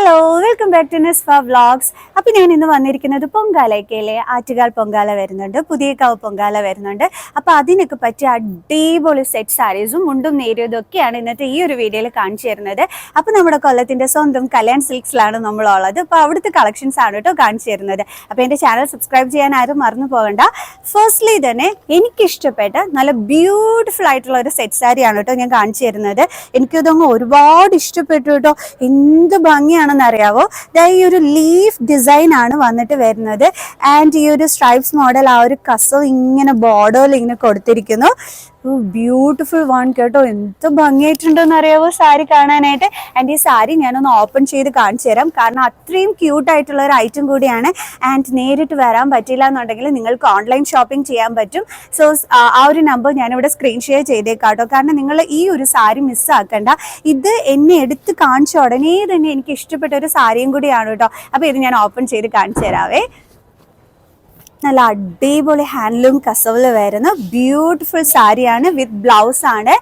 Hello, welcome back to Nisfa vlogs. അപ്പോൾ ഞാൻ ഇന്ന് വന്നിരിക്കുന്നത് പൊങ്കാലയ്ക്കല്ലേ, ആറ്റുകാൽ പൊങ്കാല വരുന്നുണ്ട്, പുതിയകാവ് പൊങ്കാല വരുന്നുണ്ട്. അപ്പോൾ അതിനൊക്കെ പറ്റിയ അടിപൊളി സെറ്റ് സാരീസും മുണ്ടും നേരിയതും ഒക്കെയാണ് ഇന്നത്തെ ഈ ഒരു വീഡിയോയിൽ കാണിച്ചു തരുന്നത്. അപ്പോൾ നമ്മുടെ കൊല്ലത്തിൻ്റെ സ്വന്തം കല്യാൺ സിൽക്സിലാണ് നമ്മളുള്ളത്. അപ്പോൾ അവിടുത്തെ കളക്ഷൻസ് ആണ് കേട്ടോ കാണിച്ചു തരുന്നത്. അപ്പോൾ എൻ്റെ ചാനൽ സബ്സ്ക്രൈബ് ചെയ്യാൻ ആരും മറന്നു പോകണ്ട. ഫസ്റ്റ്ലി തന്നെ എനിക്കിഷ്ടപ്പെട്ട നല്ല ബ്യൂട്ടിഫുൾ ആയിട്ടുള്ള ഒരു സെറ്റ് സാരിയാണ് കേട്ടോ ഞാൻ കാണിച്ചു തരുന്നത്. എനിക്കതൊന്ന് ഒരുപാട് ഇഷ്ടപ്പെട്ടു കേട്ടോ. എന്ത് ഭംഗിയാണെന്ന് അറിയാവോ. ഈ ഒരു ലീഫ് ഡിസൈൻ ആണ് വന്നിട്ട് വരുന്നത്. ആൻഡ് ഈ ഒരു സ്ട്രൈപ്സ് മോഡൽ ആ ഒരു കസവ് ഇങ്ങനെ ബോർഡറിൽ ഇങ്ങനെ കൊടുത്തിരിക്കുന്നു. ബ്യൂട്ടിഫുൾ വൺ കേട്ടോ. എന്ത് ഭംഗിയായിട്ടുണ്ടെന്ന് അറിയാവോ സാരി കാണാനായിട്ട്. ആൻഡ് ഈ സാരി ഞാനൊന്ന് ഓപ്പൺ ചെയ്ത് കാണിച്ചു തരാം, കാരണം അത്രയും ക്യൂട്ടായിട്ടുള്ള ഒരു ഐറ്റം കൂടിയാണ്. ആൻഡ് നേരിട്ട് വരാൻ പറ്റില്ല എന്നുണ്ടെങ്കിൽ നിങ്ങൾക്ക് ഓൺലൈൻ ഷോപ്പിംഗ് ചെയ്യാൻ പറ്റും. സോ ആ ഒരു നമ്പർ ഞാനിവിടെ സ്ക്രീൻ ഷെയർ ചെയ്തേക്കാം കേട്ടോ. കാരണം നിങ്ങൾ ഈ ഒരു സാരി മിസ്സാക്കണ്ട. ഇത് എന്നെ എടുത്ത് കാണിച്ച ഉടനെ തന്നെ എനിക്ക് ഇഷ്ടപ്പെട്ട ഒരു സാരിയും കൂടിയാണ് കേട്ടോ. അപ്പോൾ ഇത് ഞാൻ ഓപ്പൺ ചെയ്ത് കാണിച്ചു തരാവേ. നല്ല അടിപൊളി ഹാൻഡ്ലൂം കസവിൽ വരുന്ന ബ്യൂട്ടിഫുൾ സാരിയാണ്, വിത്ത് ബ്ലൗസ് ആണ്.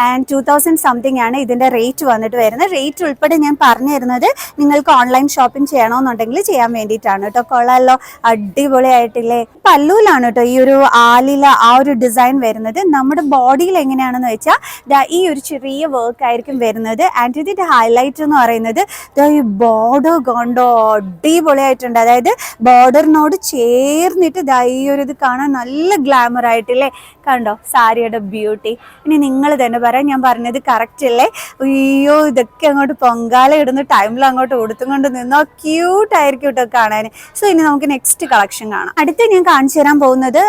ആൻഡ് 2000 സംതിങ് ആണ് ഇതിൻ്റെ റേറ്റ് വന്നിട്ട് വരുന്നത്. റേറ്റ് ഉൾപ്പെടെ ഞാൻ പറഞ്ഞു തരുന്നത് നിങ്ങൾക്ക് ഓൺലൈൻ ഷോപ്പിംഗ് ചെയ്യണമെന്നുണ്ടെങ്കിൽ ചെയ്യാൻ വേണ്ടിയിട്ടാണ് കേട്ടോ. കൊള്ളാമല്ലോ, അടിപൊളിയായിട്ടില്ലേ. പല്ലുവിലാണ് കേട്ടോ ഈ ഒരു ആലില ആ ഒരു ഡിസൈൻ വരുന്നത്. നമ്മുടെ ബോഡിയിൽ എങ്ങനെയാണെന്ന് വെച്ചാൽ ഈ ഒരു ചെറിയ വർക്ക് ആയിരിക്കും വരുന്നത്. ആൻഡ് ഇതിൻ്റെ ഹൈലൈറ്റ് എന്ന് പറയുന്നത് ഈ ബോർഡർ കൊണ്ടോ അടിപൊളിയായിട്ടുണ്ട്. അതായത് ബോർഡറിനോട് ചേർന്ന് ഈ ഒരു ഇത് കാണാൻ നല്ല ഗ്ലാമർ ആയിട്ടില്ലേ. കണ്ടോ സാരിയുടെ ബ്യൂട്ടി. ഇനി നിങ്ങൾ തന്നെ പറയാം ഞാൻ പറഞ്ഞത് കറക്റ്റ് അല്ലേ. അയ്യോ, ഇതൊക്കെ അങ്ങോട്ട് പൊങ്കാല ഇടുന്ന ടൈമിൽ അങ്ങോട്ട് ഉടുത്തും കൊണ്ട് നിന്നോ ക്യൂട്ടായിരിക്കും കേട്ടോ കാണാൻ. സോ ഇനി നമുക്ക് നെക്സ്റ്റ് കളക്ഷൻ കാണാം. അടുത്ത് ഞാൻ കാണിച്ചു തരാൻ പോകുന്നത്,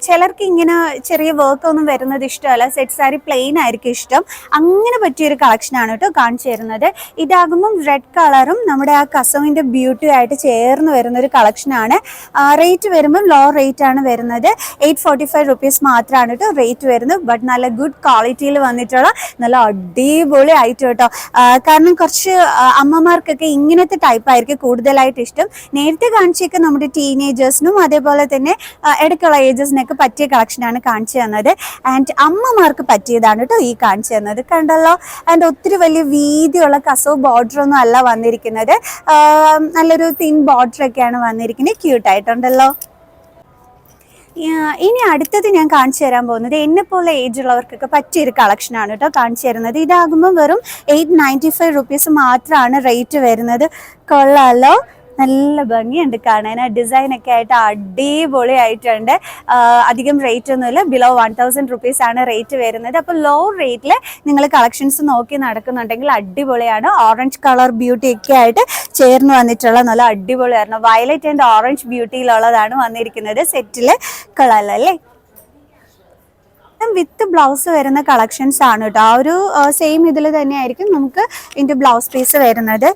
ചിലർക്ക് ഇങ്ങനെ ചെറിയ വർക്ക് ഒന്നും വരുന്നത് ഇഷ്ടമല്ല, സെറ്റ് സാരി പ്ലെയിൻ ആയിരിക്കും ഇഷ്ടം. അങ്ങനെ പറ്റിയൊരു കളക്ഷനാണ് കേട്ടോ കാണിച്ചു തരുന്നത്. ഇതാകുമ്പം റെഡ് കളറും നമ്മുടെ ആ കസവിൻ്റെ ബ്യൂട്ടി ആയിട്ട് ചേർന്ന് വരുന്നൊരു കളക്ഷനാണ്. റേറ്റ് വരുമ്പോൾ ലോ റേറ്റ് ആണ് വരുന്നത്. 845 റുപ്പീസ് മാത്രമാണ് കേട്ടോ റേറ്റ് വരുന്നത്. ബട്ട് നല്ല ഗുഡ് ക്വാളിറ്റിയിൽ വന്നിട്ടുള്ള നല്ല അടിപൊളി ആയിട്ട് കേട്ടോ. കാരണം കുറച്ച് അമ്മമാർക്കൊക്കെ ഇങ്ങനത്തെ ടൈപ്പ് ആയിരിക്കും കൂടുതലായിട്ട് ഇഷ്ടം. നേരത്തെ കാണിച്ചൊക്കെ നമ്മുടെ ടീനേജേഴ്സിനും അതേപോലെ തന്നെ ഇടയ്ക്കുള്ള ഏജസിനൊക്കെ പറ്റിയ കളക്ഷനാണ് കാണിച്ചു തന്നത്. ആൻഡ് അമ്മമാർക്ക് പറ്റിയതാണ് കേട്ടോ ഈ കാണിച്ചു തന്നത്. കണ്ടല്ലോ. ആൻഡ് ഒത്തിരി വലിയ വീതിയുള്ള കസവ് ബോർഡറൊന്നും അല്ല വന്നിരിക്കുന്നത്. നല്ലൊരു തിൻ ബോർഡറൊക്കെയാണ് വന്നിരിക്കുന്നത്. ക്യൂട്ടായിട്ടുണ്ടല്ലോ. ഇനി അടുത്തത് ഞാൻ കാണിച്ചു തരാൻ പോകുന്നത് എന്നെപ്പോലെ ഏജ് ഉള്ളവർക്കൊക്കെ പറ്റിയൊരു കളക്ഷനാണ് കേട്ടോ കാണിച്ചു തരുന്നത്. ഇതാകുമ്പോൾ വെറും 895 റുപ്പീസ് മാത്രമാണ് റേറ്റ് വരുന്നത്. കൊള്ളാലോ, നല്ല ഭംഗിയുണ്ട് കാണാൻ. ആ ഡിസൈനൊക്കെ ആയിട്ട് അടിപൊളി ആയിട്ടുണ്ട്. അധികം റേറ്റ് ഒന്നുമില്ല, ബിലോ 1000 റുപ്പീസ് ആണ് റേറ്റ് വരുന്നത്. അപ്പോൾ ലോ റേറ്റിൽ നിങ്ങൾ കളക്ഷൻസ് നോക്കി നടക്കുന്നുണ്ടെങ്കിൽ അടിപൊളിയാണ്. ഓറഞ്ച് കളർ ബ്യൂട്ടി ഒക്കെ ആയിട്ട് ചേർന്ന് വന്നിട്ടുള്ള നല്ല അടിപൊളിയായിരുന്നു. വയലറ്റ് ആൻഡ് ഓറഞ്ച് ബ്യൂട്ടിയിലുള്ളതാണ് വന്നിരിക്കുന്നത് സെറ്റിൽ. കളറല്ലേ. വിത്ത് ബ്ലൗസ് വരുന്ന കളക്ഷൻസ് ആണ് കേട്ടോ. ആ ഒരു സെയിം ഇതിൽ തന്നെയായിരിക്കും നമുക്ക് ഇതിൻ്റെ ബ്ലൗസ് പീസ് വരുന്നത്.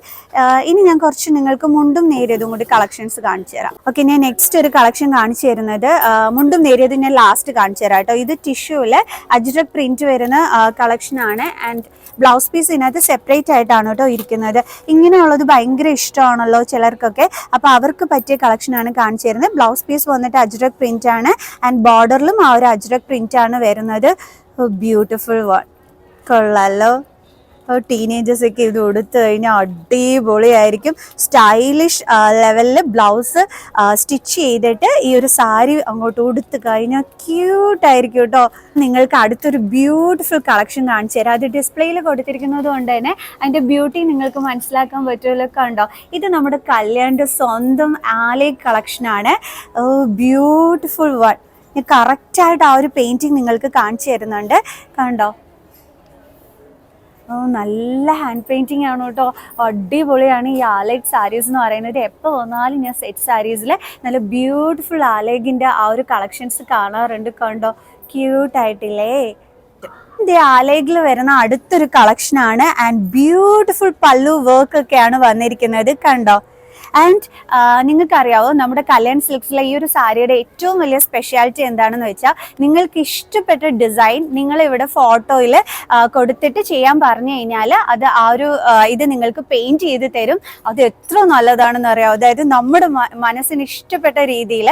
ഇനി ഞാൻ കുറച്ച് നിങ്ങൾക്ക് മുണ്ടും നേരിയതും കൂടി കളക്ഷൻസ് കാണിച്ചു തരാം. ഓക്കെ, ഞാൻ നെക്സ്റ്റ് ഒരു കളക്ഷൻ കാണിച്ചു തരുന്നത് മുണ്ടും നേരിയതും ഞാൻ ലാസ്റ്റ് കാണിച്ചു തരാം കേട്ടോ. ഇത് ടിഷ്യൂവിൽ അജ്രക് പ്രിന്റ് വരുന്ന കളക്ഷനാണ്. ആൻഡ് ബ്ലൗസ് പീസ് ഇതിനകത്ത് സെപ്പറേറ്റ് ആയിട്ടാണ് കേട്ടോ ഇരിക്കുന്നത്. ഇങ്ങനെയുള്ളത് ഭയങ്കര ഇഷ്ടമാണല്ലോ ചിലർക്കൊക്കെ. അപ്പോൾ അവർക്ക് പറ്റിയ കളക്ഷനാണ് കാണിച്ചു തരുന്നത്. ബ്ലൗസ് പീസ് വന്നിട്ട് അജ്രക് പ്രിന്റ് ആണ്. ആൻഡ് ബോർഡറിലും ആ ഒരു അജ്രക് പ്രിന്റ് ആണ് വരുന്നത്. Beautiful one. കൊള്ളാലോ. ടീനേജേഴ്സ് ഒക്കെ ഇത് ഉടുത്തു കഴിഞ്ഞാൽ അടിപൊളിയായിരിക്കും. സ്റ്റൈലിഷ് ലെവലിൽ ബ്ലൗസ് സ്റ്റിച്ച് ചെയ്തിട്ട് ഈ ഒരു സാരി അങ്ങോട്ട് ഉടുത്ത് കഴിഞ്ഞാൽ ക്യൂട്ടായിരിക്കും കേട്ടോ. നിങ്ങൾക്ക് അടുത്തൊരു ബ്യൂട്ടിഫുൾ കളക്ഷൻ കാണിച്ചു തരാം. അത് ഡിസ്പ്ലേയിൽ കൊടുത്തിരിക്കുന്നത് കൊണ്ട് തന്നെ അതിൻ്റെ ബ്യൂട്ടി നിങ്ങൾക്ക് മനസ്സിലാക്കാൻ പറ്റുമല്ലോ. കണ്ടോ, ഇത് നമ്മുടെ കല്യാണിൻ്റെ സ്വന്തം ആലേ കളക്ഷനാണ്. Beautiful one. കറക്റ്റായിട്ട് ആ ഒരു പെയിൻറ്റിങ് നിങ്ങൾക്ക് കാണിച്ചു തരുന്നുണ്ട്. കണ്ടോ, നല്ല ഹാൻഡ് പെയിൻറ്റിങ് ആണ് കേട്ടോ. അടിപൊളിയാണ് ഈ ആലേഗ് സാരീസ് എന്ന് പറയുന്നത്. എപ്പോൾ വന്നാലും ഞാൻ സെറ്റ് സാരീസിൽ നല്ല ബ്യൂട്ടിഫുൾ ആലേഗിൻ്റെ ആ ഒരു കളക്ഷൻസ് കാണാറുണ്ട്. കണ്ടോ, ക്യൂട്ടായിട്ടില്ലേ. ഇത് ആലേഗിൽ വരുന്ന അടുത്തൊരു കളക്ഷനാണ്. ആൻഡ് ബ്യൂട്ടിഫുൾ പല്ലു വർക്ക് ഒക്കെയാണ് വന്നിരിക്കുന്നത്. കണ്ടോ, ആൻഡ് നിങ്ങൾക്കറിയാവോ നമ്മുടെ കല്യാൺ സിൽക്സിലെ ഈ ഒരു സാരിയുടെ ഏറ്റവും വലിയ സ്പെഷ്യാലിറ്റി എന്താണെന്ന് വെച്ചാൽ നിങ്ങൾക്ക് ഇഷ്ടപ്പെട്ട ഡിസൈൻ നിങ്ങളിവിടെ ഫോട്ടോയിൽ കൊടുത്തിട്ട് ചെയ്യാൻ പറഞ്ഞു കഴിഞ്ഞാൽ അത് ആ ഒരു ഇത് നിങ്ങൾക്ക് പെയിൻറ്റ് ചെയ്ത് തരും. അത് എത്ര നല്ലതാണെന്ന് അറിയാം. അതായത് നമ്മുടെ മനസ്സിന് ഇഷ്ടപ്പെട്ട രീതിയിൽ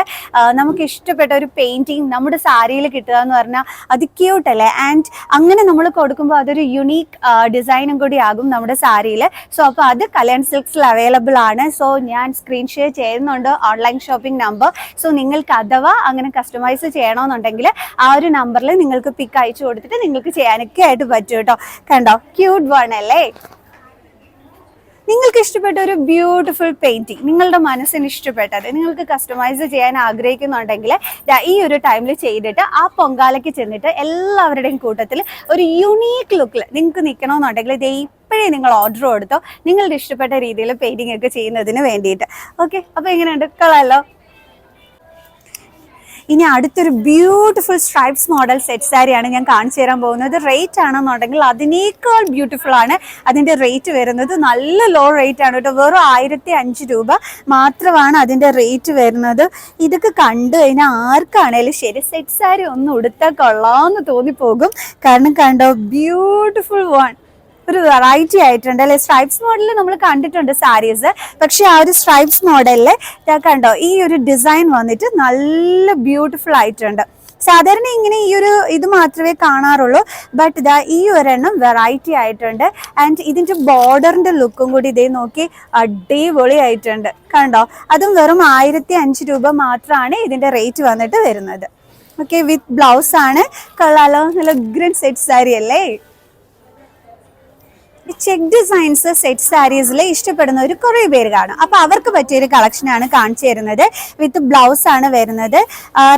നമുക്ക് ഇഷ്ടപ്പെട്ട ഒരു പെയിൻറ്റിങ് നമ്മുടെ സാരിയിൽ കിട്ടുക എന്ന് പറഞ്ഞാൽ അത് ക്യൂട്ടല്ലേ. ആൻഡ് അങ്ങനെ നമ്മൾ കൊടുക്കുമ്പോൾ അതൊരു യുണീക്ക് ഡിസൈനും കൂടി ആകും നമ്മുടെ സാരിയിൽ. സോ അപ്പോൾ അത് കല്യാൺ സിൽക്സിൽ അവൈലബിൾ ആണ്. സോ ഞാൻ സ്ക്രീൻ ഷെയർ ചെയ്യുന്നുണ്ട് ഓൺലൈൻ ഷോപ്പിംഗ് നമ്പർ. സോ നിങ്ങൾക്ക് അഥവാ അങ്ങനെ കസ്റ്റമൈസ് ചെയ്യണമെന്നുണ്ടെങ്കിൽ ആ ഒരു നമ്പറിൽ നിങ്ങൾക്ക് പിക്ക് അയച്ചു കൊടുത്തിട്ട് നിങ്ങൾക്ക് ചെയ്യാനൊക്കെ ആയിട്ട് പറ്റും കേട്ടോ. കണ്ടോ, ക്യൂട്ട് വൺ അല്ലേ? നിങ്ങൾക്ക് ഇഷ്ടപ്പെട്ട ഒരു ബ്യൂട്ടിഫുൾ പെയിൻറ്റിങ്, നിങ്ങളുടെ മനസ്സിന് ഇഷ്ടപ്പെട്ടത് നിങ്ങൾക്ക് കസ്റ്റമൈസ് ചെയ്യാൻ ആഗ്രഹിക്കുന്നുണ്ടെങ്കിൽ ഈ ഒരു ടൈമിൽ ചെയ്തിട്ട് ആ പൊങ്കാലയ്ക്ക് ചെന്നിട്ട് എല്ലാവരുടെയും കൂട്ടത്തിൽ ഒരു യുണീക്ക് ലുക്കിൽ നിങ്ങൾക്ക് നിൽക്കണമെന്നുണ്ടെങ്കിൽ ഇത് ഇപ്പോഴേ നിങ്ങൾ ഓർഡർ കൊടുത്തോ, നിങ്ങളുടെ ഇഷ്ടപ്പെട്ട രീതിയിൽ പെയിൻറ്റിങ് ഒക്കെ ചെയ്യുന്നതിന് വേണ്ടിയിട്ട്. ഓക്കെ, അപ്പോൾ എങ്ങനെയുണ്ട്? കൊള്ളാമല്ലോ. ഇനി അടുത്തൊരു ബ്യൂട്ടിഫുൾ സ്ട്രൈപ്സ് മോഡൽ സെറ്റ് സാരിയാണ് ഞാൻ കാണിച്ചു തരാൻ പോകുന്നത്. റേറ്റ് ആണെന്നുണ്ടെങ്കിൽ അതിനേക്കാൾ ബ്യൂട്ടിഫുൾ ആണ്. അതിൻ്റെ റേറ്റ് വരുന്നത് നല്ല ലോ റേറ്റ് ആണ് കേട്ടോ. വെറും 1005 രൂപ മാത്രമാണ് അതിൻ്റെ റേറ്റ് വരുന്നത്. ഇതൊക്കെ കണ്ടു കഴിഞ്ഞാൽ ആർക്കാണേലും ശരി സെറ്റ് സാരി ഒന്ന് ഉടുത്താൽ കൊള്ളാമെന്ന് തോന്നിപ്പോകും. കാരണം കണ്ടോ, ബ്യൂട്ടിഫുൾ വൺ, ഒരു വെറൈറ്റി ആയിട്ടുണ്ട് അല്ലെ. സ്ട്രൈപ്സ് മോഡലിൽ നമ്മൾ കണ്ടിട്ടുണ്ട് സാരീസ്, പക്ഷെ ആ ഒരു സ്ട്രൈപ്സ് മോഡലിൽ കണ്ടോ ഈ ഒരു ഡിസൈൻ വന്നിട്ട് നല്ല ബ്യൂട്ടിഫുൾ ആയിട്ടുണ്ട്. സാധാരണ ഇങ്ങനെ ഈ ഒരു ഇത് മാത്രമേ കാണാറുള്ളൂ, ബട്ട് ഇതാ ഈ ഒരെണ്ണം വെറൈറ്റി ആയിട്ടുണ്ട്. ആൻഡ് ഇതിൻ്റെ ബോർഡറിൻ്റെ ലുക്കും കൂടി ഇതേ നോക്കി അടിപൊളി ആയിട്ടുണ്ട്. കണ്ടോ, അതും വെറും 1005 രൂപ മാത്രമാണ് ഇതിൻ്റെ റേറ്റ് വന്നിട്ട് വരുന്നത്. ഓക്കെ, വിത്ത് ബ്ലൗസ് ആണ്. കൊള്ളാലോ, നല്ല ഗ്രീൻ സെറ്റ് സാരി അല്ലേ. ചെക്ക് ഡിസൈൻസ് സെറ്റ് സാരീസിൽ ഇഷ്ടപ്പെടുന്നവർ കുറേ പേര് കാണും. അപ്പോൾ അവർക്ക് പറ്റിയൊരു കളക്ഷനാണ് കാണിച്ചു തരുന്നത്. വിത്ത് ബ്ലൗസ് ആണ് വരുന്നത്.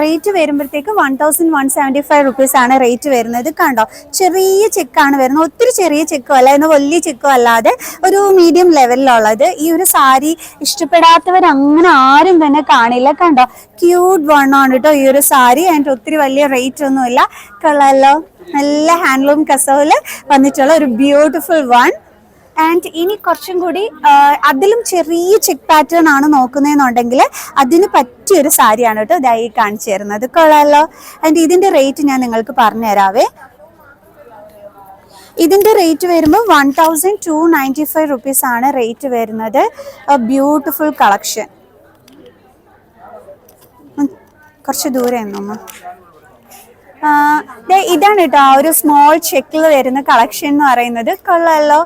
റേറ്റ് വരുമ്പോഴത്തേക്ക് 1175 റുപ്പീസ് ആണ് റേറ്റ് വരുന്നത്. കണ്ടോ, ചെറിയ ചെക്കാണ് വരുന്നത്. ഒത്തിരി ചെറിയ ചെക്കോ അല്ല, എന്നാൽ വലിയ ചെക്കോ അല്ലാതെ ഒരു മീഡിയം ലെവലിലുള്ളത്. ഈ ഒരു സാരി ഇഷ്ടപ്പെടാത്തവർ അങ്ങനെ ആരും തന്നെ കാണില്ല. കണ്ടോ, ക്യൂട്ട് വൺ ആണ് കേട്ടോ ഈ ഒരു സാരി. ആൻഡ് ഒത്തിരി വലിയ റേറ്റ് ഒന്നുമില്ല. കൊള്ളാലോ, നല്ല ഹാൻഡ്ലൂം കസവിൽ വന്നിട്ടുള്ള ഒരു ബ്യൂട്ടിഫുൾ വൺ. ആൻഡ് ഇനി കുറച്ചും കൂടി അതിലും ചെറിയ ചെക്ക് പാറ്റേൺ ആണ് നോക്കുന്നതെന്നുണ്ടെങ്കിൽ അതിന് പറ്റിയൊരു സാരിയാണ് കേട്ടോ ഇതായി കാണിച്ചു തരുന്നത്. കൊള്ളാലോ. ആൻഡ് ഇതിൻ്റെ റേറ്റ് ഞാൻ നിങ്ങൾക്ക് പറഞ്ഞു തരാവേ. ഇതിൻ്റെ റേറ്റ് വരുമ്പോൾ 1295 റുപ്പീസ് ആണ് റേറ്റ് വരുന്നത്. Beautiful collection. കുറച്ച് ദൂരെ നമ്മ ഇതാണ് കേട്ടോ ആ ഒരു സ്മോൾ ചെക്കിൽ വരുന്ന കളക്ഷൻ എന്ന് പറയുന്നത്. കൊള്ളാലോ,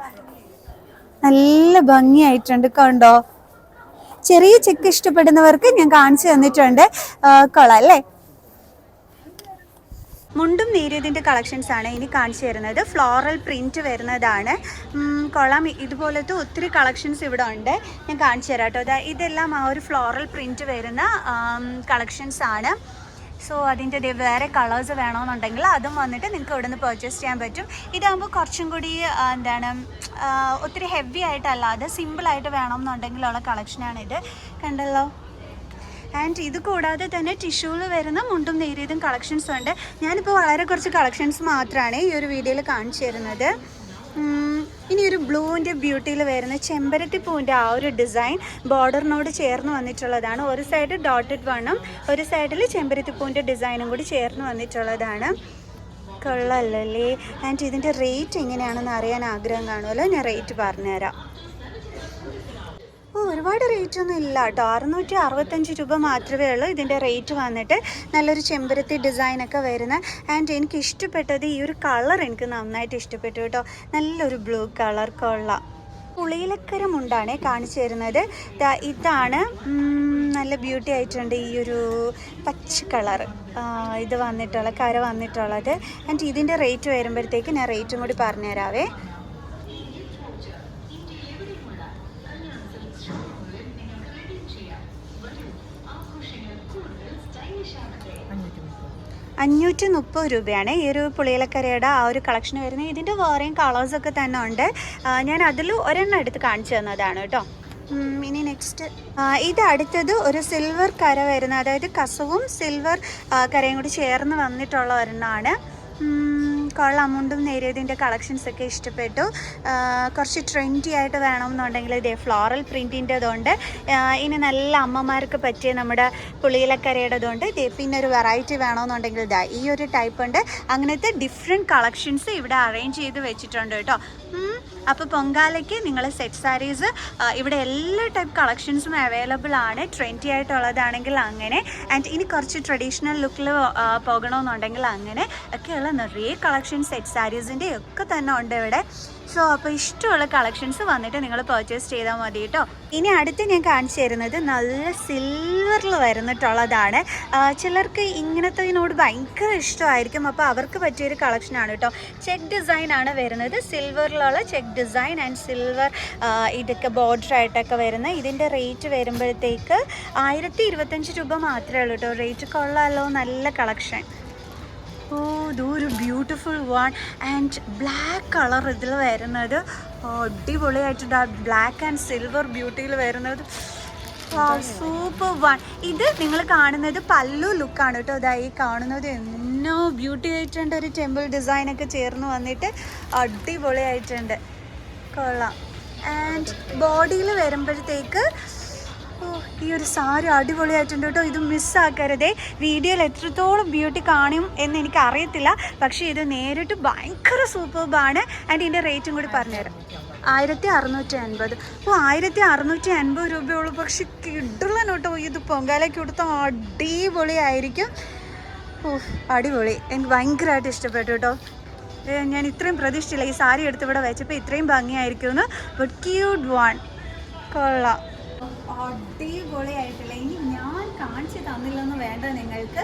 നല്ല ഭംഗിയായിട്ടുണ്ട്. കണ്ടോ, ചെറിയ ചെക്ക് ഇഷ്ടപ്പെടുന്നവർക്ക് ഞാൻ കാണിച്ചു തന്നിട്ടുണ്ട്. കൊള്ളാം അല്ലേ. മുണ്ടും നേരിയതിൻ്റെ കളക്ഷൻസ് ആണ് ഇനി കാണിച്ചു തരുന്നത്. ഫ്ലോറൽ പ്രിൻറ്റ് വരുന്നതാണ്. കൊള്ളാം, ഇതുപോലത്തെ ഒത്തിരി കളക്ഷൻസ് ഇവിടെ ഉണ്ട്. ഞാൻ കാണിച്ചു തരാം കേട്ടോ. ഇതെല്ലാം ആ ഒരു ഫ്ലോറൽ പ്രിൻറ്റ് വരുന്ന കളക്ഷൻസ് ആണ്. സോ അതിൻ്റെ വേറെ കളേഴ്സ് വേണമെന്നുണ്ടെങ്കിൽ അതും വന്നിട്ട് നിങ്ങൾക്ക് ഇവിടെ നിന്ന് പർച്ചേസ് ചെയ്യാൻ പറ്റും. ഇതാകുമ്പോൾ കുറച്ചും കൂടി എന്താണ് ഒത്തിരി ഹെവി ആയിട്ടല്ലാതെ സിമ്പിളായിട്ട് വേണമെന്നുണ്ടെങ്കിലുള്ള കളക്ഷനാണിത്. കണ്ടല്ലോ. ആൻഡ് ഇത് കൂടാതെ തന്നെ ടിഷ്യൂവിൽ വരുന്ന മുണ്ടും നേരിയതും കളക്ഷൻസ് ഉണ്ട്. ഞാനിപ്പോൾ വളരെ കുറച്ച് കളക്ഷൻസ് മാത്രമാണ് ഈ ഒരു വീഡിയോയിൽ കാണിച്ചു തരുന്നത്. ഇനി ഒരു ബ്ലൂവിൻ്റെ ബ്യൂട്ടിയിൽ വരുന്ന ചെമ്പരത്തി പൂവിൻ്റെ ആ ഒരു ഡിസൈൻ ബോർഡറിനോട് ചേർന്ന് വന്നിട്ടുള്ളതാണ്. ഒരു സൈഡ് ഡോട്ടഡ് വണ്ണും ഒരു സൈഡിൽ ചെമ്പരത്തി പൂവിൻ്റെ ഡിസൈനും കൂടി ചേർന്ന് വന്നിട്ടുള്ളതാണ്. കൊള്ളല്ലേ. ആൻഡ് ഇതിൻ്റെ റേറ്റ് എങ്ങനെയാണെന്ന് അറിയാൻ ആഗ്രഹം കാണുമല്ലോ, ഞാൻ റേറ്റ് പറഞ്ഞുതരാം. ഒരുപാട് റേറ്റ് ഒന്നും ഇല്ല കേട്ടോ. 665 രൂപ മാത്രമേ ഉള്ളൂ ഇതിൻ്റെ റേറ്റ് വന്നിട്ട്. നല്ലൊരു ചെമ്പരത്തി ഡിസൈനൊക്കെ വരുന്ന. ആൻഡ് എനിക്ക് ഇഷ്ടപ്പെട്ടത് ഈ ഒരു കളർ എനിക്ക് നന്നായിട്ട് ഇഷ്ടപ്പെട്ടു കേട്ടോ. നല്ലൊരു ബ്ലൂ കളർ. കൊള്ളാം. പുളിയിലക്കര മുണ്ടാണ് കാണിച്ചു തരുന്നത്. ഇതാണ് നല്ല ബ്യൂട്ടി ആയിട്ടുണ്ട്. ഈ ഒരു പച്ച കളർ ഇത് വന്നിട്ടുള്ള കര വന്നിട്ടുള്ളത്. ആൻഡ് ഇതിൻ്റെ റേറ്റ് വരുമ്പോഴത്തേക്ക് ഞാൻ റേറ്റും കൂടി പറഞ്ഞുതരാവേ. 530 രൂപയാണ് ഈ ഒരു പുളിയിലക്കരയുടെ ആ ഒരു കളക്ഷൻ വരുന്നത്. ഇതിൻ്റെ വേറെയും കളേഴ്സൊക്കെ തന്നെ ഉണ്ട്. ഞാൻ അതിൽ ഒരെണ്ണം എടുത്ത് കാണിച്ചു തന്നതാണ് കേട്ടോ. ഇനി നെക്സ്റ്റ് ഇത് അടുത്തത് ഒരു സിൽവർ കര വരുന്ന, അതായത് കസവും സിൽവർ കരയും കൂടി ചേർന്ന് വന്നിട്ടുള്ള ഒരെണ്ണമാണ്. കൊള്ളാം. മുണ്ടും നേരിയതിൻ്റെ കളക്ഷൻസ് ഒക്കെ ഇഷ്ടപ്പെട്ടു. കുറച്ച് ട്രെൻഡി ആയിട്ട് വേണമെന്നുണ്ടെങ്കിൽ ഇതേ ഫ്ലോറൽ പ്രിൻറ്റിൻ്റെതുണ്ട്. ഇനി നല്ല അമ്മമാർക്ക് പറ്റിയ നമ്മുടെ പുളിയിലക്കരയുടേതുണ്ട്. പിന്നെ ഒരു വെറൈറ്റി വേണമെന്നുണ്ടെങ്കിൽ ഇതാ ഈ ഒരു ടൈപ്പ് ഉണ്ട്. അങ്ങനത്തെ ഡിഫറെൻറ്റ് കളക്ഷൻസ് ഇവിടെ അറേഞ്ച് ചെയ്ത് വെച്ചിട്ടുണ്ട് കേട്ടോ. അപ്പോൾ പൊങ്കാലയ്ക്ക് നിങ്ങൾ സെറ്റ് സാരീസ് ഇവിടെ എല്ലാ ടൈപ്പ് കളക്ഷൻസും അവൈലബിൾ ആണ്. ട്രെൻഡി ആയിട്ടുള്ളതാണെങ്കിൽ അങ്ങനെ, ആൻഡ് ഇനി കുറച്ച് ട്രഡീഷണൽ ലുക്കിൽ പോകണമെന്നുണ്ടെങ്കിൽ അങ്ങനെ ഒക്കെയുള്ള നിറയെ കളക്ഷൻസ് സെറ്റ് സാരീസിൻ്റെ ഒക്കെ തന്നെ ഉണ്ട് ഇവിടെ. സോ അപ്പോൾ ഇഷ്ടമുള്ള കളക്ഷൻസ് വന്നിട്ട് നിങ്ങൾ പർച്ചേസ് ചെയ്താൽ മതി കേട്ടോ. ഇനി അടുത്ത് ഞാൻ കാണിച്ചു തരുന്നത് നല്ല സിൽവറിൽ വരുന്നിട്ടുള്ളതാണ്. ചിലർക്ക് ഇങ്ങനത്തതിനോട് ഭയങ്കര ഇഷ്ടമായിരിക്കും. അപ്പോൾ അവർക്ക് പറ്റിയൊരു കളക്ഷനാണ് കേട്ടോ. ചെക്ക് ഡിസൈൻ ആണ് വരുന്നത്. സിൽവറിലുള്ള ചെക്ക് ഡിസൈൻ ആൻഡ് സിൽവർ ഇതൊക്കെ ബോർഡറായിട്ടൊക്കെ വരുന്നത്. ഇതിൻ്റെ റേറ്റ് വരുമ്പോഴത്തേക്ക് 1025 രൂപ മാത്രമേ ഉള്ളൂ കേട്ടോ. റേറ്റ് കൊള്ളാമല്ലോ, നല്ല കളക്ഷൻ. ഓ, ഇതൊരു beautiful one and black colour ഇതിൽ വരുന്നത്. അടിപൊളിയായിട്ടുണ്ട്. ആ ബ്ലാക്ക് ആൻഡ് സിൽവർ ബ്യൂട്ടിയിൽ വരുന്നത് സൂപ്പർ വൺ. ഇത് നിങ്ങൾ കാണുന്നത് പല്ലു ലുക്കാണ് കേട്ടോ. ഇതായി കാണുന്നത് എന്നോ ബ്യൂട്ടി ആയിട്ടുണ്ട്. ഒരു ടെമ്പിൾ ഡിസൈനൊക്കെ ചേർന്ന് വന്നിട്ട് അടിപൊളിയായിട്ടുണ്ട്. കൊള്ളാം. ആൻഡ് ബോഡിയിൽ വരുമ്പോഴത്തേക്ക് ഈ ഒരു സാരി അടിപൊളിയായിട്ടുണ്ട് കേട്ടോ. ഇത് മിസ്സാക്കരുതേ. വീഡിയോയിൽ എത്രത്തോളം ബ്യൂട്ടി കാണും എന്ന് എനിക്ക് അറിയത്തില്ല, പക്ഷേ ഇത് നേരിട്ട് ഭയങ്കര സൂപ്പർബാണ്. ആൻഡ് ഇതിൻ്റെ റേറ്റും കൂടി പറഞ്ഞുതരാം. 1650. അപ്പോൾ 1650 രൂപയുള്ളൂ. പക്ഷെ കിട്ടുള്ള കേട്ടോ. ഇത് പൊങ്കാലയ്ക്ക് കൊടുത്താൽ അടിപൊളിയായിരിക്കും. അടിപൊളി. എനിക്ക് ഭയങ്കരമായിട്ട് ഇഷ്ടപ്പെട്ടു കേട്ടോ. ഞാൻ ഇത്രയും പ്രതീക്ഷിച്ചില്ല ഈ സാരി എടുത്ത് ഇവിടെ വെച്ചപ്പോൾ ഇത്രയും ഭംഗിയായിരിക്കുമെന്ന്. But cute one. കൊള്ളാം, അടിപൊളിയായിട്ടില്ല. ഇനി ഞാൻ കാണിച്ച് തന്നില്ലെന്ന് വേണ്ട നിങ്ങൾക്ക്,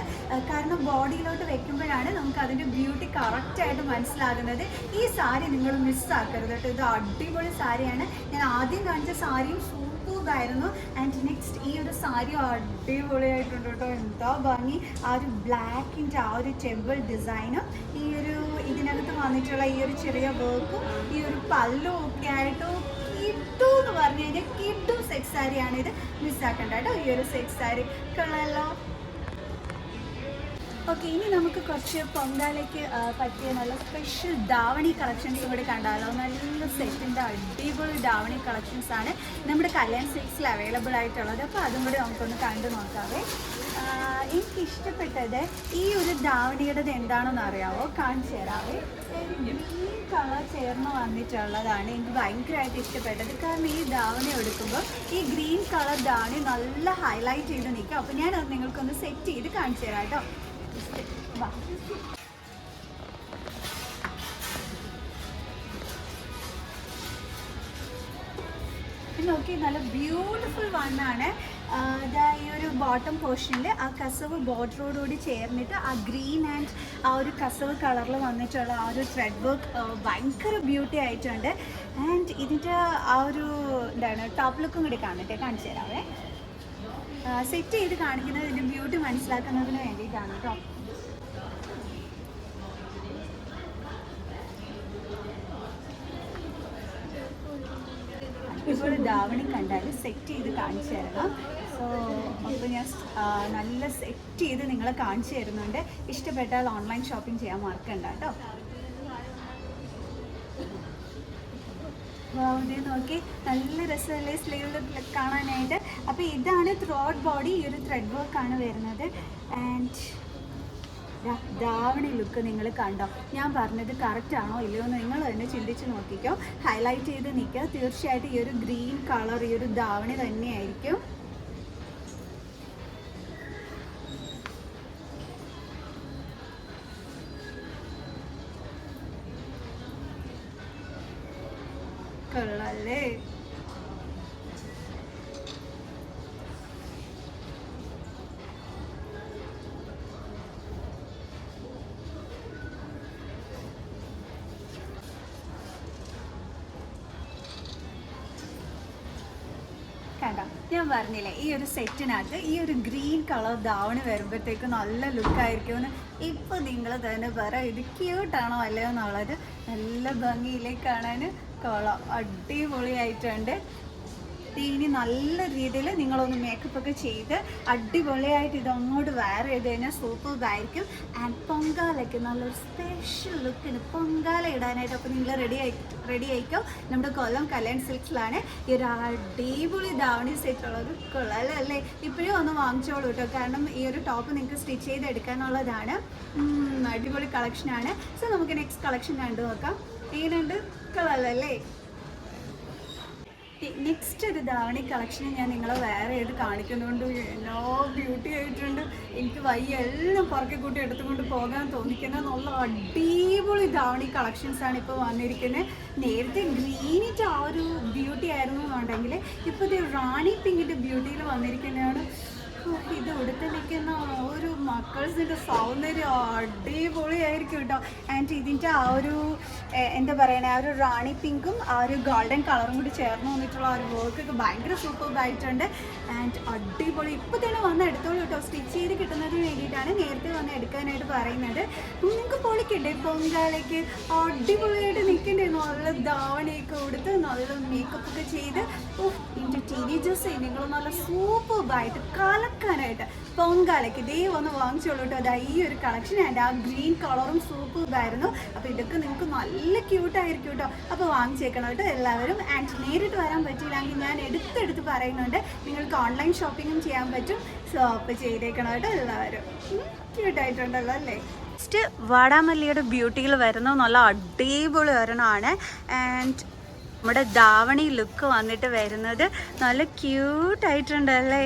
കാരണം ബോഡിയിലോട്ട് വെക്കുമ്പോഴാണ് നമുക്ക് അതിൻ്റെ ബ്യൂട്ടി കറക്റ്റായിട്ട് മനസ്സിലാകുന്നത്. ഈ സാരി നിങ്ങൾ മിസ്സാക്കരുത് കേട്ടോ. ഇത് അടിപൊളി സാരിയാണ്. ഞാൻ ആദ്യം കാണിച്ച സാരിയും സൂപ്പറായിരുന്നു. ആൻഡ് നെക്സ്റ്റ് ഈ ഒരു സാരി അടിപൊളിയായിട്ടുണ്ട് കേട്ടോ. എന്താ ഭംഗി. ആ ഒരു ബ്ലാക്കിൻ്റെ ആ ഒരു ടെമ്പിൾ ഡിസൈനും ഈ ഒരു ഇതിനകത്ത് വന്നിട്ടുള്ള ഈ ഒരു ചെറിയ വർക്കും ഈ ഒരു പല്ലും ഒക്കെ ആയിട്ട് കിട്ടു എന്ന് പറഞ്ഞു കഴിഞ്ഞാൽ കിട്ടു സെറ്റ് സാരിയാണ്. ഇത് മിസ്സാക്കണ്ട കേട്ടോ. ഈ ഒരു സെറ്റ് സാരി കൊള്ളാമല്ലോ. ഓക്കെ, ഇനി നമുക്ക് കുറച്ച് പൊങ്കാലയ്ക്ക് പറ്റിയ നല്ല സ്പെഷ്യൽ ധാവണി കളക്ഷൻസ് കൂടി കണ്ടാലോ. നല്ല സെറ്റിൻ്റെ അടിപൊളി ധാവണി കളക്ഷൻസ് ആണ് നമ്മുടെ കല്യാൺ സിൽക്സിൽ അവൈലബിൾ ആയിട്ടുള്ളത്. അപ്പോൾ അതും കൂടി നമുക്കൊന്ന് കണ്ടു നോക്കാവേ. എനിക്ക് ഇഷ്ടപ്പെട്ടത് ഈ ഒരു ധാവണിയുടേത് എന്താണെന്ന് അറിയാമോ? കാണിച്ചു തരാവേ. ഗ്രീൻ കളർ ചേർന്ന് വന്നിട്ടുള്ളതാണ് എനിക്ക് ഭയങ്കരമായിട്ട് ഇഷ്ടപ്പെട്ടത്. കാരണം ഈ ധാവണി എടുക്കുമ്പോൾ ഈ ഗ്രീൻ കളർ ധാവണി നല്ല ഹൈലൈറ്റ് ചെയ്ത് നിൽക്കും. അപ്പോൾ ഞാനത് നിങ്ങൾക്കൊന്ന് സെറ്റ് ചെയ്ത് കാണിച്ചു തരാം കേട്ടോ. നോക്കി, നല്ല ബ്യൂട്ടിഫുൾ വണ്ണാണ്. ഈ ഒരു ബോട്ടം പോർഷനിൽ ആ കസവ് ബോർഡറോടുകൂടി ചേർന്നിട്ട് ആ ഗ്രീൻ ആൻഡ് ആ ഒരു കസവ് കളറിൽ വന്നിട്ടുള്ള ആ ഒരു ത്രെഡ് വർക്ക് ഭയങ്കര ബ്യൂട്ടി ആയിട്ടുണ്ട്. ആൻഡ് ഇതിൻ്റെ ആ ഒരു എന്താണ് ടോപ്പ് ലുക്കും കൂടി കാണിച്ചു തരാവേ. സെറ്റ് ചെയ്ത് കാണിക്കുന്നത് ഇതിൻ്റെ ബ്യൂട്ടി മനസ്സിലാക്കുന്നതിന് വേണ്ടിയിട്ടാണ് കേട്ടോ. ഇപ്പോൾ ധാവണി കണ്ടാൽ സെറ്റ് ചെയ്ത് കാണിച്ചു തരണം. സോ അപ്പോൾ ഞാൻ നല്ല സെറ്റ് ചെയ്ത് നിങ്ങളെ കാണിച്ചു തരുന്നുണ്ട്. ഇഷ്ടപ്പെട്ടാൽ ഓൺലൈൻ ഷോപ്പിംഗ് ചെയ്യാൻ മറക്കണ്ട കേട്ടോ. ഇത് നോക്കി, നല്ല രസമല്ലേ സ്ലീവിൽ കാണാനായിട്ട്. അപ്പോൾ ഇതാണ് ത്രൂ ഔട്ട് ബോഡി ഈ ഒരു ത്രെഡ് വർക്കാണ് വരുന്നത്. ആൻഡ് ധാവണി ലുക്ക് നിങ്ങൾ കണ്ടോ? ഞാൻ പറഞ്ഞത് കറക്റ്റ് ആണോ ഇല്ലയോ എന്ന് നിങ്ങൾ തന്നെ ചിന്തിച്ച് നോക്കിക്കോ. ഹൈലൈറ്റ് ചെയ്ത് നിൽക്കുക. തീർച്ചയായിട്ടും ഈ ഒരു ഗ്രീൻ കളർ ഈ ഒരു ധാവണി തന്നെയായിരിക്കും. കൊള്ളാല്ലേ? കണ്ടോ, ഞാൻ പറഞ്ഞില്ലേ ഈ ഒരു സെറ്റിനകത്ത് ഈ ഒരു ഗ്രീൻ കളർ ധാവണി വരുമ്പോഴത്തേക്ക് നല്ല ലുക്കായിരിക്കുമെന്ന്. ഇപ്പോൾ നിങ്ങൾ തന്നെ പറ, ഇത് ക്യൂട്ടാണോ അല്ലയോ എന്നുള്ളത്. നല്ല ഭംഗിയിലേക്ക് കാണാൻ കൊള്ളാം, അടിപൊളിയായിട്ടുണ്ട്. ഇനി നല്ല രീതിയിൽ നിങ്ങളൊന്ന് മേക്കപ്പ് ഒക്കെ ചെയ്ത് അടിപൊളിയായിട്ട് ഇത് അങ്ങോട്ട് വെയർ ചെയ്ത് കഴിഞ്ഞാൽ സൂപ്പറായിരിക്കും. ആൻഡ് പൊങ്കാലയ്ക്ക് നല്ലൊരു സ്പെഷ്യൽ ലുക്കിന് പൊങ്കാല ഇടാനായിട്ട് അപ്പോൾ നിങ്ങൾ റെഡി ആയിക്കോ. നമ്മുടെ കൊല്ലം കല്യാൺ സിൽക്സിലാണ് ഈ ഒരു അടിപൊളി ധാവണി സെറ്റ് ഉള്ളത്. കൊള്ളാലല്ലേ? ഇപ്പോഴും ഒന്ന് വാങ്ങിച്ചോളൂ കേട്ടോ, കാരണം ഈ ഒരു ടോപ്പ് നിങ്ങൾക്ക് സ്റ്റിച്ച് ചെയ്ത് എടുക്കാനുള്ളതാണ്. അടിപൊളി കളക്ഷനാണ്. സോ നമുക്ക് നെക്സ്റ്റ് കളക്ഷൻ കണ്ടു നോക്കാം. എങ്ങനെയുണ്ട്? കൊള്ളാലല്ലേ? നെക്സ്റ്റ് ഒരു ധാവണി കളക്ഷൻ ഞാൻ നിങ്ങളെ വേറെ ചെയ്ത് കാണിക്കുന്നുണ്ട്. എല്ലാ ബ്യൂട്ടി ആയിട്ടുണ്ട്. എനിക്ക് വയ്യ എല്ലാം പുറകെ കൂട്ടി എടുത്തുകൊണ്ട് പോകാൻ തോന്നിക്കുന്ന നല്ല അടിപൊളി ധാവണി കളക്ഷൻസാണ് ഇപ്പോൾ വന്നിരിക്കുന്നത്. നേരത്തെ ഗ്രീനിൻ്റെ ആ ഒരു ബ്യൂട്ടി ആയിരുന്നു എന്നുണ്ടെങ്കിൽ ഇപ്പോൾ ഇത് റാണി പിങ്കിൻ്റെ ബ്യൂട്ടിയിൽ വന്നിരിക്കുന്നതാണ്. ഇത് ഉടുത്ത് നിൽക്കുന്ന ഒരു മക്കൾസിൻ്റെ സൗന്ദര്യം അടിപൊളിയായിരിക്കും കേട്ടോ. ആൻഡ് ഇതിൻ്റെ ആ ഒരു എന്താ പറയണേ, ആ ഒരു റാണി പിങ്കും ആ ഒരു ഗോൾഡൻ കളറും കൂടി ചേർന്ന് വന്നിട്ടുള്ള ആ ഒരു വർക്കൊക്കെ ഭയങ്കര സൂപ്പറായിട്ടുണ്ട്. ആൻഡ് അടിപൊളി. ഇപ്പോൾ തന്നെ വന്ന് എടുത്തോളൂ കേട്ടോ. സ്റ്റിച്ച് ചെയ്ത് കിട്ടുന്നതിന് വേണ്ടിയിട്ടാണ് നേരത്തെ വന്ന് എടുക്കാനായിട്ട് പറയുന്നത്. നിങ്ങൾക്ക് പൊളിക്കണ്ടേ പൊങ്കാലയ്ക്ക്? അടിപൊളിയായിട്ട് നിൽക്കണ്ടേ? നല്ല ധാവണിയൊക്കെ കൊടുത്ത് നല്ല മേക്കപ്പൊക്കെ ചെയ്ത് ഇതിൻ്റെ ടീനേജേഴ്സ് നിങ്ങൾ നല്ല സൂപ്പറായിട്ട് കളക്കാനായിട്ട് പൊങ്കാലയ്ക്ക് ഇതേ ഒന്ന് വാങ്ങിച്ചോളൂ കേട്ടോ. അതാ ഈ ഒരു കളക്ഷൻ ആൻഡ് ആ ഗ്രീൻ കളറും സൂപ്പറായിരുന്നു. അപ്പോൾ ഇതൊക്കെ നിങ്ങൾക്ക് നല്ല ക്യൂട്ടായിരിക്കും കേട്ടോ. അപ്പോൾ വാങ്ങിച്ചേക്കണം കേട്ടോ എല്ലാവരും. ആൻഡ് നേരിട്ട് വരാൻ പറ്റിയില്ലെങ്കിൽ ഞാൻ എടുത്തെടുത്ത് പറയുന്നുണ്ട്, നിങ്ങൾക്ക് ഓൺലൈൻ ഷോപ്പിങ്ങും ചെയ്യാൻ പറ്റും. സോ അപ്പോൾ ചെയ്തേക്കണം കേട്ടോ എല്ലാവരും. ക്യൂട്ടായിട്ടുണ്ടല്ലോ അല്ലേ? നെക്സ്റ്റ് വാടാമല്ലിയുടെ ബ്യൂട്ടിയിൽ വരുന്ന നല്ല അടിപൊളി ഒരെണ്ണമാണ്. ആൻഡ് നമ്മുടെ ധാവണി ലുക്ക് വന്നിട്ട് വരുന്നത് നല്ല ക്യൂട്ടായിട്ടുണ്ട് അല്ലേ?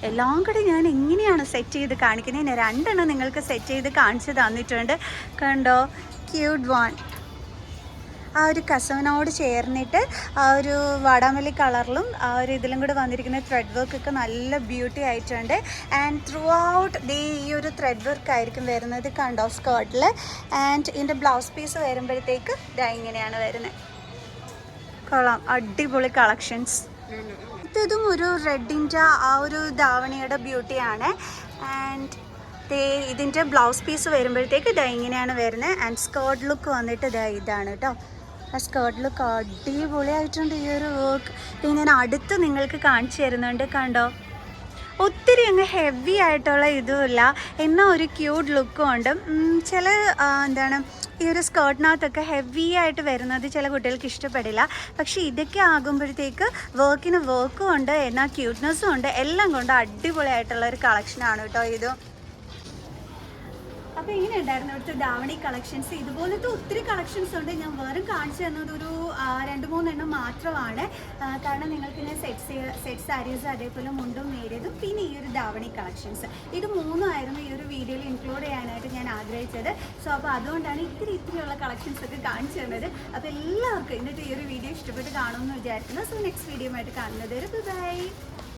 എല്ലാം കൂടി ഞാൻ എങ്ങനെയാണ് സെറ്റ് ചെയ്ത് കാണിക്കുന്നത്. ഞാൻ രണ്ടെണ്ണം നിങ്ങൾക്ക് സെറ്റ് ചെയ്ത് കാണിച്ച് തന്നിട്ടുണ്ട്. കണ്ടോ? Cute one. ആ ഒരു കസവിനോട് ചേർന്നിട്ട് ആ ഒരു വാടാമല്ലി കളറിലും ആ ഒരു ഇതിലും കൂടെ വന്നിരിക്കുന്ന ത്രെഡ് വർക്കൊക്കെ നല്ല ബ്യൂട്ടി ആയിട്ടുണ്ട്. ആൻഡ് ത്രൂ ഔട്ട് ഈ ഒരു ത്രെഡ് വർക്ക് ആയിരിക്കും വരുന്നത്. കണ്ടോ സ്കേർട്ടിൽ. ആൻഡ് ഇതിൻ്റെ ബ്ലൗസ് പീസ് വരുമ്പോഴത്തേക്ക് ഇതാ ഇങ്ങനെയാണ് വരുന്നത്. കൊള്ളാം, അടിപൊളി കളക്ഷൻസ്. ഇതും ഒരു റെഡിൻ്റെ ആ ഒരു ധാവണിയുടെ ബ്യൂട്ടിയാണ്. ആൻഡ് ഇതിൻ്റെ ബ്ലൗസ് പീസ് വരുമ്പോഴത്തേക്ക് ഇതാ ഇങ്ങനെയാണ് വരുന്നത്. ആൻഡ് സ്കേർട്ട് ലുക്ക് വന്നിട്ട് ഇതാണ് കേട്ടോ. ആ സ്കേർട്ട് ലുക്ക് അടിപൊളിയായിട്ടുണ്ട് ഈ ഒരു വർക്ക്. പിന്നെ ഞാൻ അടുത്ത് നിങ്ങൾക്ക് കാണിച്ചു തരുന്നുണ്ട്. കണ്ടോ? ഒത്തിരി അങ്ങ് ഹെവി ആയിട്ടുള്ള ഇതുമില്ല, എന്നാൽ ഒരു ക്യൂട്ട് ലുക്കും ഉണ്ട്. ചില എന്താണ് ഈ ഒരു സ്കേർട്ടിനകത്തൊക്കെ ഹെവി ആയിട്ട് വരുന്നത് ചില കുട്ടികൾക്ക് ഇഷ്ടപ്പെടില്ല. പക്ഷേ ഇതൊക്കെ ആകുമ്പോഴത്തേക്ക് വർക്കും ഉണ്ട്, എന്നാൽ ക്യൂട്ട്നെസ്സും ഉണ്ട്. എല്ലാം കൊണ്ട് അടിപൊളിയായിട്ടുള്ള ഒരു കളക്ഷനാണ് കേട്ടോ ഇത്. അപ്പോൾ ഇങ്ങനെ ഉണ്ടായിരുന്നു ഇവിടുത്തെ ധാവണി കളക്ഷൻസ്. ഇതുപോലത്തെ ഒത്തിരി കളക്ഷൻസ് ഉണ്ട്. ഞാൻ വേറെ കാണിച്ചു തന്നത് ഒരു 2-3 എണ്ണം മാത്രമാണ്. കാരണം നിങ്ങൾക്ക് ഇങ്ങനെ സെറ്റ് സാരീസ്, അതേപോലെ മുണ്ടും നേരിയതും, പിന്നെ ഈ ഒരു ധാവണി കളക്ഷൻസ്, ഇത് 3 ആയിരുന്നു ഈ ഒരു വീഡിയോയിൽ ഇൻക്ലൂഡ് ചെയ്യാനായിട്ട് ഞാൻ ആഗ്രഹിച്ചത്. സോ അപ്പോൾ അതുകൊണ്ടാണ് ഇത്തിരിയുള്ള കളക്ഷൻസ് ഒക്കെ കാണിച്ചു തന്നത്. അപ്പോൾ എല്ലാവർക്കും എന്നിട്ട് ഈ ഒരു വീഡിയോ ഇഷ്ടപ്പെട്ട് കാണുമെന്ന് വിചാരിക്കുന്നു. സോ നെക്സ്റ്റ് വീഡിയോ ആയിട്ട് കാണുന്നത്. ബൈ.